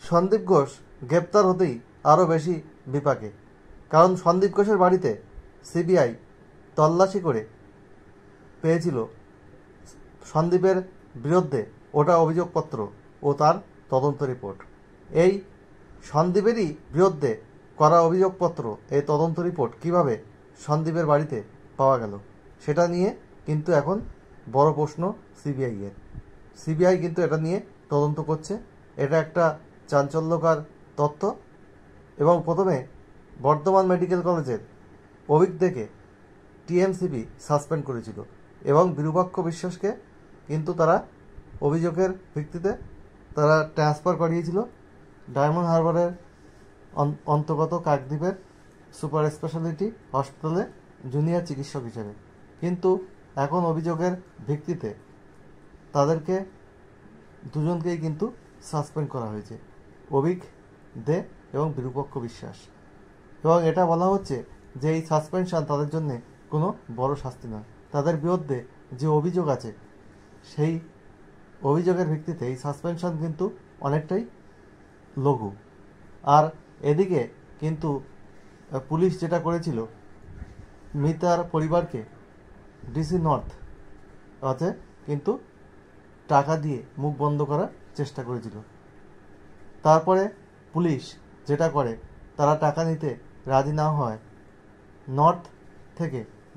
সন্দীপ ঘোষ গ্রেপ্তার হতেই আরও বেশি বিপাকে, কারণ সন্দীপ ঘোষের বাড়িতে সিবিআই তল্লাশি করে পেয়েছিল সন্দীপের বিরুদ্ধে ওটা অভিযোগপত্র ও তার তদন্ত রিপোর্ট। এই সন্দীপেরই বিরুদ্ধে করা অভিযোগপত্র, এই তদন্ত রিপোর্ট কিভাবে সন্দীপের বাড়িতে পাওয়া গেল, সেটা নিয়ে কিন্তু এখন বড় প্রশ্ন সিবিআইয়ের। সিবিআই কিন্তু এটা নিয়ে তদন্ত করছে। এটা একটা চাঞ্চল্যকর তথ্য। এবং প্রথমে বর্ধমান মেডিকেল কলেজের অভিজ্ঞকে টিএমসিবি সাসপেন্ড করেছিল এবং বিরূপাক্ষ বিশ্বাসকে কিন্তু তারা অভিযোগের ভিত্তিতে তারা ট্রান্সফার করিয়েছিল ডায়মন্ড হারবারের অন্তর্গত কাকদ্বীপের সুপার স্পেশালিটি হসপিটালে জুনিয়র চিকিৎসক হিসেবে। কিন্তু এখন অভিযোগের ভিত্তিতে তাদেরকে দুজনকেই কিন্তু সাসপেন্ড করা হয়েছে, অভিক দে এবং বিরূপাক্ষ বিশ্বাস। এবং এটা বলা হচ্ছে যে এই সাসপেনশন তাদের জন্য কোনো বড় শাস্তি নয়। তাদের বিরুদ্ধে যে অভিযোগ আছে সেই অভিযোগের ভিত্তিতে এই সাসপেনশন কিন্তু অনেকটাই লঘু। আর এদিকে কিন্তু পুলিশ যেটা করেছিল, মিতার পরিবারকে ডিসি নর্থ আছে কিন্তু টাকা দিয়ে মুখ বন্ধ করার চেষ্টা করেছিল। তারপরে পুলিশ যেটা করে, তারা টাকা নিতে রাজি না হয়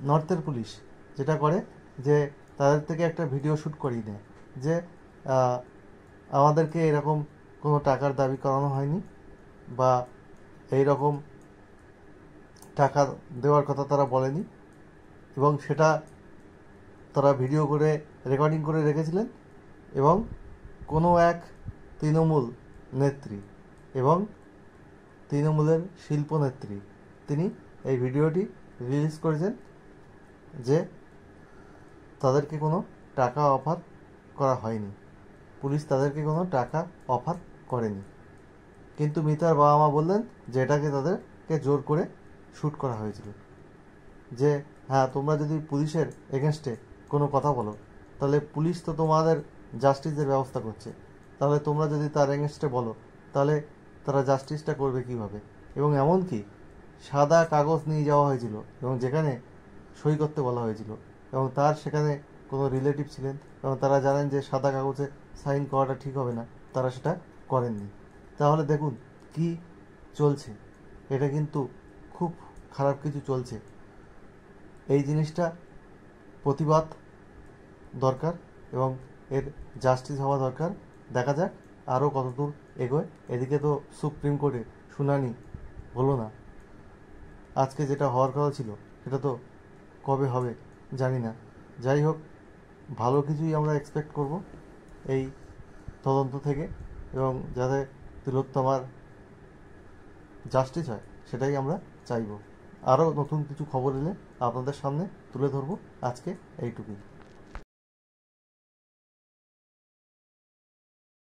নর্থের পুলিশ যেটা করে যে তাদের থেকে একটা ভিডিও শ্যুট করিয়ে নেয় যে আমাদেরকে এরকম কোনো টাকার দাবি করানো হয়নি বা এই রকম টাকা দেওয়ার কথা তারা বলেনি, এবং সেটা তারা ভিডিও করে রেকর্ডিং করে রেখেছিলেন। এবং কোনো এক তৃণমূল নেত্রী এবং তৃণমূলের শিল্পনেত্রী তিনি এই ভিডিওটি রিলিজ করেছেন যে তাদেরকে কোনো টাকা অফার করা হয়নি, পুলিশ তাদেরকে কোনো টাকা অফার করেনি। কিন্তু মিতার বাবা মা বললেন যে এটাকে তাদেরকে জোর করে শ্যুট করা হয়েছিল, যে হ্যাঁ তোমরা যদি পুলিশের এগেনস্টে কোনো কথা বলো তাহলে পুলিশ তো তোমাদের জাস্টিসের ব্যবস্থা করছে, তাহলে তোমরা যদি তার এগেনস্টে বলো তাহলে তারা জাস্টিসটা করবে কিভাবে। এবং এমনকি সাদা কাগজ নিয়ে যাওয়া হয়েছিল এবং যেখানে সই করতে বলা হয়েছিল, এবং তার সেখানে কোনো রিলেটিভ ছিলেন এবং তারা জানেন যে সাদা কাগজে সাইন করাটা ঠিক হবে না, তারা সেটা করেননি। তাহলে দেখুন কি চলছে, এটা কিন্তু খুব খারাপ কিছু চলছে। এই জিনিসটা প্রতিবাদ দরকার এবং এর জাস্টিস হওয়া দরকার। দেখা যাক আরও কতদূর এগোয়। এদিকে তো সুপ্রিম কোর্টে শুনানি হলো না, আজকে যেটা হওয়ার কথা ছিল সেটা তো কবে হবে জানি না। যাই হোক, ভালো কিছুই আমরা এক্সপেক্ট করব এই তদন্ত থেকে, এবং যাতে তিলোত্তমার জাস্টিস হয় সেটাই আমরা চাইব। আরও নতুন কিছু খবর এলে আপনাদের সামনে তুলে ধরব। আজকে এইটুকুই।